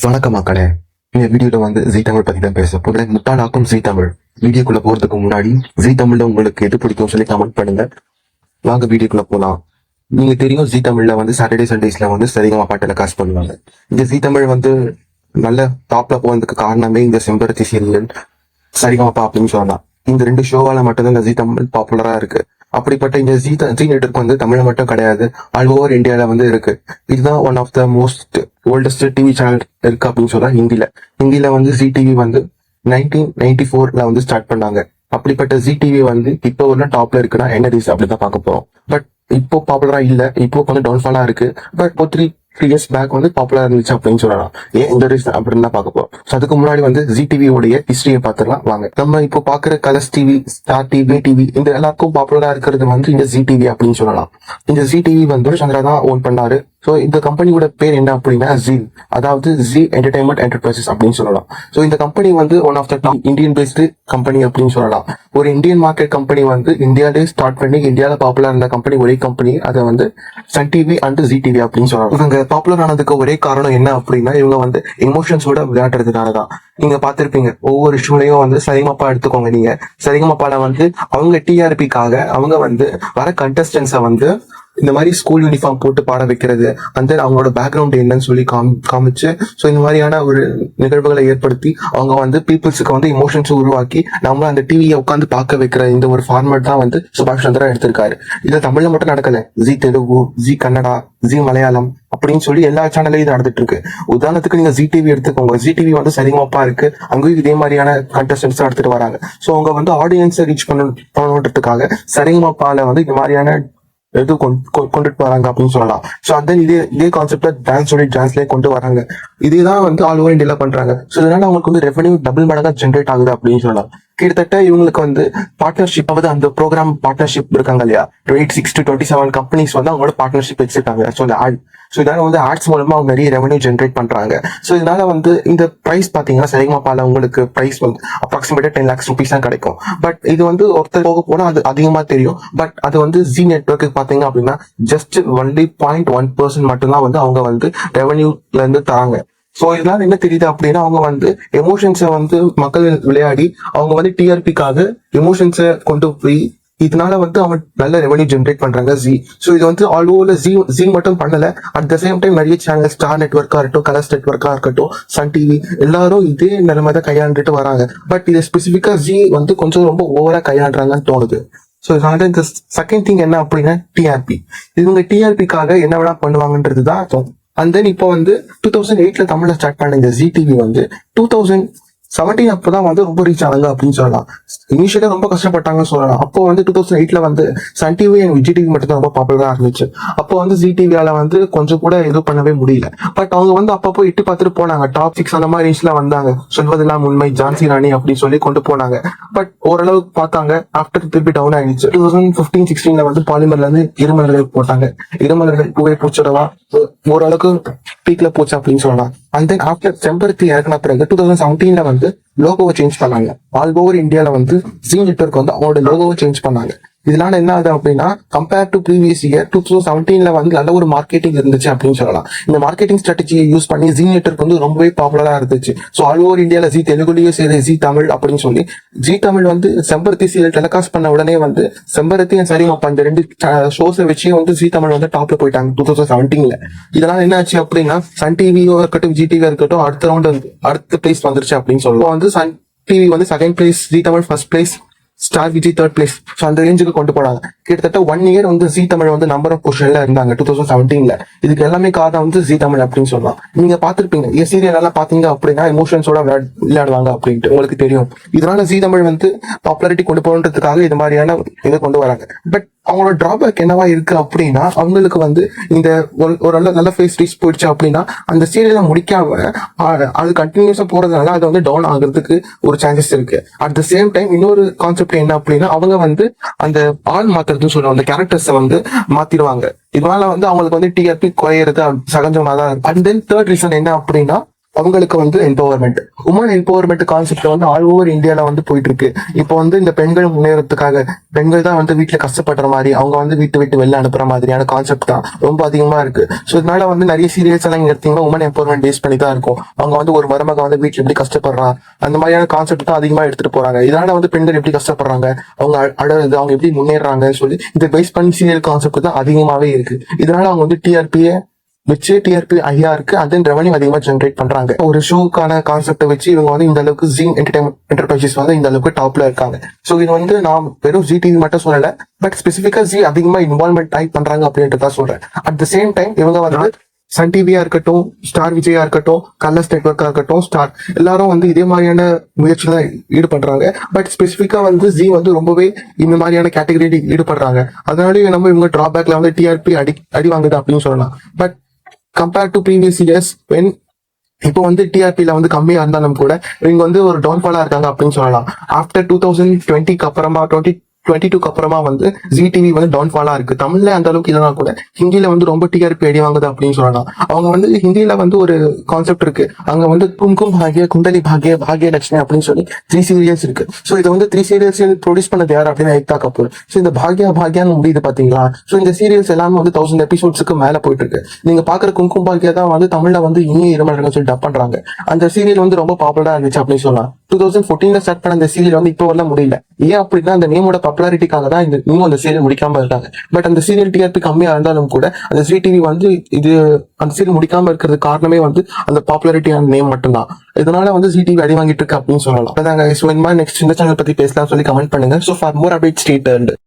வணக்கம் மக்களே. இந்த வீடியோல வந்து ஜீ தமிழ் பத்தி தான் பேச போகிறேன். முட்டாளாக்கும் ஜீ தமிழ். வீடியோக்குள்ள போறதுக்கு முன்னாடி ஜீ தமிழ்ல உங்களுக்கு எது பிடிக்கும் சொல்லி கமெண்ட் பண்ணுங்க. வாங்க வீடியோக்குள்ள போலாம். நீங்க தெரியும் ஜீ தமிழ்ல வந்து சாட்டர்டே சண்டேஸ்ல வந்து சரிகமா பாட்டுல காசு பண்ணுவாங்க. இந்த ஜீ தமிழ் வந்து நல்ல டாப்ல போனதுக்கு காரணமே இந்த செம்பருத்தி சீரியல் சரிகமாப்பா அப்படின்னு சொல்லலாம். இந்த ரெண்டு ஷோவால மட்டும்தான் இந்த ஜீ தமிழ் பாப்புலரா இருக்கு. அப்படிப்பட்ட இந்த ஜீ நெட்வொர்க் வந்து தமிழ்ல மட்டும் கிடையாது, ஆல் ஓவர் இந்தியால வந்து இருக்கு. இதுதான் one of the most oldest TV channel இருக்கு அப்படின்னு சொல்லலாம். ஹிந்தில வந்து ஜி டிவி வந்து 1994 வந்து ஸ்டார்ட் பண்ணாங்க. அப்படிப்பட்ட ஜி டிவி வந்து இப்போ உள்ள டாப்ல இருக்குன்னா என்ன ரீசன் அப்படிதான் பார்க்க போறோம். பட் இப்போ பாப்புலரா இல்ல, இப்போ கொஞ்சம் டவுன்ஃபாலா இருக்கு. பட் ஒரு 3 இயர்ஸ் பேக் வந்து பாப்புலரா இருந்துச்சு அப்படின்னு சொல்லலாம். ஏன் இந்த ரீசன் அப்படின்னு தான் பார்க்க போறோம். அதுக்கு முன்னாடி வந்து ஜி டிவி உடைய ஹிஸ்டரியை பார்த்துலாம் வாங்க. நம்ம இப்போ பாக்குற colours TV, star TV, TV இந்த எல்லாருக்கும் பாப்புலரா இருக்கிறது வந்து இந்த ஜி டிவி அப்படின்னு சொல்லலாம். இந்த ஜி டிவி வந்து சந்திரா தான் ஓன் பண்ணாரு. ஸோ இந்த கம்பெனியோட பேர் என்ன அப்படின்னா ஜீ, அதாவது ஜீ என்டர்டைன்மெண்ட் என்டர்பிரைசஸ் அப்படின்னு சொல்லலாம். ஸோ இந்த கம்பெனி வந்து one of the top Indian based company அப்படின்னு சொல்லலாம். ஒரு இந்தியன் மார்க்கெட் கம்பெனி வந்து இந்தியாவிலே ஸ்டார்ட் பண்ணி இந்தியாவில் பாப்புலர் இருந்த கம்பெனி ஒரே கம்பெனி, அதை வந்து Sun TV and Zee TV அப்படின்னு சொல்லலாம். இவங்க பாப்புலர் ஆனதுக்கு ஒரே காரணம் என்ன அப்படின்னா இவங்க வந்து எமோஷன்ஸோட விளையாடுறதுனால தான். நீங்க பாத்திருப்பீங்க ஒவ்வொரு ஷோலையும் வந்து சரிகமப்பா எடுத்துக்கோங்க. நீங்க சரிகமப்பால வந்து அவங்க டிஆர்பிக்காக அவங்க வந்து வர கண்டஸ்டன்ஸை வந்து இந்த மாதிரி ஸ்கூல் யூனிஃபார்ம் போட்டு பாட வைக்கிறது, அந்த அவங்களோட பேக்ரவுண்ட் என்னன்னு சொல்லி காமிச்சு, ஸோ இந்த மாதிரியான ஒரு நிகழ்வுகளை ஏற்படுத்தி அவங்க வந்து பீப்புள்ஸுக்கு வந்து இமோஷன்ஸ் உருவாக்கி நம்ம அந்த டிவியை உட்காந்து பார்க்க வைக்கிற இந்த ஒரு ஃபார்மேட் தான் வந்து சுபாஷ் சந்திரா எடுத்திருக்காரு. இது தமிழ்ல மட்டும் நடக்கல, G Telugu, G Kannada, G Malayalam அப்படின்னு சொல்லி எல்லா சேனல்லையும் நடந்துட்டு இருக்கு. உதாரணத்துக்கு நீங்க ஜி டிவி எடுத்துக்கோங்க. ஜி டிவி வந்து சரிகமப்பா இருக்கு, அங்கேயும் இதே மாதிரியான கண்டஸ்டன்ஸ் எடுத்துட்டு வராங்க. ஸோ அவங்க வந்து ஆடியன்ஸை ரீச் பண்ணணுன்றதுக்காக சரிகமப்பால வந்து இந்த மாதிரியான எது கொண்டுட்டு வராங்க அப்படின்னு சொல்லலாம். ஸோ அந்த இதே கான்செப்ட்ல டான்ஸ்லேயே கொண்டு வராங்க. இதேதான் வந்து ஆல் ஓவர் இந்தியால பண்றாங்க. ஸோ இதனால அவங்களுக்கு வந்து ரெவன்யூ டபுள் மடங்கா ஜென்ரேட் ஆகுது அப்படின்னு சொல்லலாம். கிட்டத்தட்ட இவங்களுக்கு வந்து பார்ட்னர்ஷிப் ஆகுது. அந்த ப்ரோக்ராம் பார்ட்னர்ஷிப் இருக்காங்க இல்லையா, 26 to 27 கம்பெனிஸ் வந்து அவங்களோட பார்ட்னர்ஷிப் வச்சிருக்காங்க. ஸோ இதனால வந்து ஆட்ஸ் மூலமா அவங்க நிறைய ரெவன்யூ ஜென்ரேட் பண்றாங்க. ஸோ இதனால வந்து இந்த பிரைஸ் பாத்தீங்கன்னா சரிகமபால உங்களுக்கு பிரைஸ் வந்து அப்ராக்சிமேட்டா 10 lakhs rupees தான் கிடைக்கும். பட் இது வந்து ஒருத்தர் போக போனா அது அதிகமா தெரியும். பட் அது வந்து ஜி நெட்வொர்க்கு பாத்தீங்க அப்படின்னா ஜஸ்ட் ஒன்லி 0.1% மட்டும்தான் வந்து அவங்க வந்து ரெவன்யூல இருந்து தராங்க. சோ இதனால என்ன தெரியுது அப்படின்னா அவங்க வந்து எமோஷன்ஸை வந்து மக்கள் விளையாடி அவங்க வந்து டிஆர்பிக்காக எமோஷன்ஸை கொண்டு போய் இதனால வந்து அவங்க நல்ல ரெவன்யூ ஜென்ரேட் பண்றாங்க ஜி. ஸோ இது வந்து ஆல் ஓவர்ல ஜி மட்டும் பண்ணல, அட் த சேம் டைம் நிறைய சேனல், ஸ்டார் நெட்வொர்க்கா இருக்கட்டும், கலர்ஸ் நெட்வொர்க்கா இருக்கட்டும், சன் டிவி எல்லாரும் இதே நிலைமை தான் கையாண்டுட்டு வராங்க. பட் இது ஸ்பெசிஃபிக்கா ஜி வந்து கொஞ்சம் ரொம்ப ஓவரா கையாண்டுறாங்கன்னு தோணுது. ஸோ இதனால இந்த செகண்ட் திங் என்ன அப்படின்னா டிஆர்பி. இவங்க டிஆர்பிக்காக என்ன வேணா பண்ணுவாங்கன்றது தான். அண்ட் தென் இப்போ வந்து 2008 தமிழ்ல ஸ்டார்ட் பண்ண இந்த ஜி டிவி வந்து 2017 அப்பதான் வந்து ரொம்ப ரீச் ஆனாங்க அப்படின்னு சொல்லலாம். இனிஷியலா ரொம்ப கஷ்டப்பட்டாங்கன்னு சொல்லலாம். அப்போ வந்து 2008 வந்து Sun TV and Vijay TV மட்டும் தான் ரொம்ப பாப்புலரா இருந்துச்சு. அப்போ வந்து ஜி டிவியால வந்து கொஞ்சம் கூட எதுவும் பண்ணவே முடியல. பட் அவங்க வந்து அப்பப்போ எட்டி பார்த்துட்டு போனாங்க. டாப் 6 அந்த மாதிரி ரேஞ்ச்ல வந்தாங்க. சொல்வதெல்லாம் உண்மை, ஜான்சி ராணி அப்படின்னு சொல்லி கொண்டு போனாங்க. பட் ஓரளவுக்கு பார்த்தாங்க. ஆஃப்டர் திருப்பி டவுன் ஆயிடுச்சு. 2015-16 வந்து பாலிமர்ல இருந்து இருமலர்கள் போட்டாங்க. இருமலர்கள் புகை பூச்சடவா ஓரளவுக்கு பீக்ல போச்சு அப்படின்னு சொல்லலாம். அண்ட் தென் ஆஃப்டர் செம்பருத்தி இறங்கின பிறகு 2017 வந்து லோகோவை சேஞ்ச் பண்ணாங்க. ஆல் ஓவர் இந்தியால வந்து ஜி நெட்வொர்க் வந்து அவங்களோட லோகோவை சேஞ்ச் பண்ணாங்க. இதனால என்ன ஆகுது அப்படின்னா கம்பேர் டு ப்ரீவியஸ் இயர் 2017 வந்து நல்ல ஒரு மார்க்கெட்டிங் இருந்துச்சு அப்படின்னு சொல்லலாம். இந்த மார்க்கெட்டிங் ஸ்ட்ராட்டஜியை யூஸ் பண்ணி ஜி நெட்வொர்க் வந்து ரொம்பவே பாப்புலரா இருந்துச்சு. ஸோ ஆல் ஓவர் இந்தியால ஜி தெலுங்குலயும் சரி, ஜி தமிழ் அப்படின்னு சொல்லி ஜி தமிழ் வந்து செம்பருத்தி சீரியல் டெலிகாஸ்ட் பண்ண உடனே வந்து செம்பருத்தி சரிகமப்பா இந்த ரெண்டு ஷோஸை வச்சு வந்து ஜி தமிழ் வந்து டாப்ல போயிட்டாங்க 2017. இதனால என்ன ஆச்சு அப்படின்னா சன் டிவியோ இருக்கட்டும், ஜி டிவியோ இருக்கட்டும், அடுத்த ரவுண்ட் அடுத்த பிளேஸ் வந்துருச்சு அப்படின்னு சொல்லுவோம். வந்து சன் டிவி வந்து second place, G Tamil first place, star Vijay third place. So அந்த ரேஞ்சுக்கு கொண்டு போனாங்க. கிட்டத்தட்ட 1 year வந்து ஜி தமிழ் வந்து நம்பர் ஆஃப் பொசிஷன்ல இருந்தாங்க 2017. இதுக்கு எல்லாமே காரணம் வந்து ஜி தமிழ் அப்படின்னு சொல்லலாம். நீங்க பாத்திருப்பீங்க சீரியல் எல்லாம் பாத்தீங்க அப்படின்னா எமோஷன்ஸோட விளையாடுவாங்க அப்படின்ட்டு உங்களுக்கு தெரியும். இதனால ஜி தமிழ் வந்து பாப்புலாரிட்டி கொண்டு போகணுன்றதுக்காக இது மாதிரியான இதை கொண்டு வராங்க. பட் அவங்களோட டிராபேக் என்னவா இருக்கு அப்படின்னா அவங்களுக்கு வந்து இந்த ஒரு நல்ல ஃபேஸ் ரீச் போயிடுச்சு அப்படின்னா அந்த சீரியலை முடிக்காம அது கண்டினியூஸா போறதுனால அது வந்து டவுன் ஆகுறதுக்கு ஒரு சான்சஸ் இருக்கு. அட் த சேம் டைம் இன்னொரு கான்செப்ட் என்ன அப்படின்னா அவங்க வந்து அந்த ஆள் மாத்துறதுன்னு சொல்லுவாங்க, அந்த கேரக்டர்ஸை வந்து மாத்திடுவாங்க. இதனால வந்து அவங்களுக்கு வந்து டிஆர்பி குறையிறது சகஜமா தான் இருக்கு. அண்ட் தென் தேர்ட் ரீசன் என்ன அப்படின்னா அவங்களுக்கு வந்து எம்பவர்மெண்ட், உமன் எம்பவர்மெண்ட் கான்செப்ட் வந்து ஆல் ஓவர் இந்தியால வந்து போயிட்டு இருக்கு. இப்போ வந்து இந்த பெண்கள் முன்னேறதுக்காக பெண்கள் தான் வந்து வீட்டுல கஷ்டப்படுற மாதிரி, அவங்க வந்து வீட்டு விட்டு வெளில அனுப்புற மாதிரியான கான்செப்ட் தான் ரொம்ப அதிகமா இருக்கு. ஸோ இதனால வந்து நிறைய சீரியல்ஸ் எல்லாம் இங்க எடுத்தீங்கன்னா உமன் எம்பவர்மெண்ட் பேஸ் பண்ணி தான் இருக்கும். அவங்க வந்து ஒரு மருமக வந்து வீட்டுல எப்படி கஷ்டப்படுறான் அந்த மாதிரியான கான்செப்ட் தான் அதிகமா எடுத்துட்டு போறாங்க. இதனால வந்து பெண்கள் எப்படி கஷ்டப்படுறாங்க, அவங்க அழகுது, அவங்க எப்படி முன்னேறாங்க சொல்லி இதை பேஸ் பண்ணி சீரியல் கான்செப்ட் தான் அதிகமாவே இருக்கு. இதனால அவங்க வந்து டிஆர்பியை வச்சு டிஆர்பி ஹையா இருக்கு, அண்ட் தென் ரெவன்யூ அதிகமா ஜென்ரேட் பண்றாங்க. ஒரு ஷோக்கான கான்செப்டை வச்சு இவங்க வந்து இந்த அளவுக்கு ஜீ என்டர்டைன்மெண்ட் என்டர்பிரைசஸ் வந்து இந்த அளவுக்கு டாப்ல இருக்காங்க. ஸோ இது வந்து நான் வெறும் ஜி டிவி மட்டும் சொல்லல, பட் ஸ்பெசிஃபிக்கா ஜி அதிகமா இன்வால்மெண்ட் டைப் பண்றாங்க அப்படின்றத சொல்றேன். அட் த சேம் டைம் இவங்க வந்து சன் டிவியா இருக்கட்டும், ஸ்டார் விஜயா இருக்கட்டும், கலர்ஸ் நெட்வொர்க்கா இருக்கட்டும், ஸ்டார் எல்லாரும் வந்து இதே மாதிரியான முயற்சியில ஈடுபடுறாங்க. பட் ஸ்பெசிஃபிக்கா வந்து ஜி வந்து ரொம்பவே இந்த மாதிரியான கேட்டகரியில ஈடுபடுறாங்க. அதனால நம்ம இவங்க டிராபேக்ல வந்து டிஆர்பி அடி வாங்குது அப்படின்னு சொல்லலாம். But compare to previous years when இப்போ வந்து டிஆர்பில வந்து கம்மியா இருந்தாலும் கூட இவங்க வந்து ஒரு டவுன்ஃபாலா இருக்காங்க அப்படின்னு சொல்லலாம். ஆஃப்டர் 2020 அப்புறமா 2022 அப்புறமா வந்து ஜி டிவி வந்து டவுன்ஃபாலா இருக்கு. தமிழ்ல அந்த அளவுக்கு இல்லைனா கூட ஹிந்தியில வந்து ரொம்ப டிஆர்பி அடி வாங்குது அப்படின்னு சொல்லலாம். அவங்க வந்து ஹிந்தியில வந்து ஒரு கான்செப்ட் இருக்கு, அங்க வந்து கும்கும் பாக்ய, குண்டலி பாக்ய, பாக்ய லட்சுமி அப்படின்னு சொல்லி 3 சீரியல்ஸ் இருக்கு. ஸோ இதை வந்து 3 சீரியல்ஸ் ப்ரொடியூஸ் பண்ணது யார் அப்படின்னு ஏக்தா கபூர். ஸோ இந்த பாக்யான்னு முடியுது பாத்தீங்களா. ஸோ இந்த சீரியல்ஸ் எல்லாமே வந்து 1000 எபிசோட்ஸ்க்கு மேல போயிட்டு இருக்கு. நீங்க பாக்குற கும்கும் பாக்யா தான் வந்து தமிழ்ல வந்து இனிய இருமலர்கள் சொல்லி டப் பண்றாங்க. அந்த சீரியல் வந்து ரொம்ப பாப்புலரா இருந்துச்சு அப்படின்னு சொல்லலாம். 2014 ஸ்டார்ட் பண்ண அந்த சீரியல் வந்து இப்போ வரல முடியல. ஏன் அப்படின்னா அந்த நேமோட பாப்புலாரிட்டிக்காக தான் இந்த இன்னும் அந்த சீரியல் முடிக்காம இருக்காங்க. பட் அந்த சீரியல் டிஆர்பி கம்மியா இருந்தாலும் கூட அந்த ஜி டிவி வந்து இது அந்த சீரியல் முடிக்காம இருக்கிறது காரணமே வந்து அந்த பாப்புலாரிட்டியான நேம் மட்டும்தான். இதனால வந்து ஜி டிவி அடி வாங்கிட்டு இருக்கு அப்படின்னு சொல்லலாம். அதாங்க. ஸோ இந்த மாதிரி நெக்ஸ்ட் இந்த சேனல் பத்தி பேசலாம் சொல்லி கமெண்ட் பண்ணுங்க. So for more update stay tuned.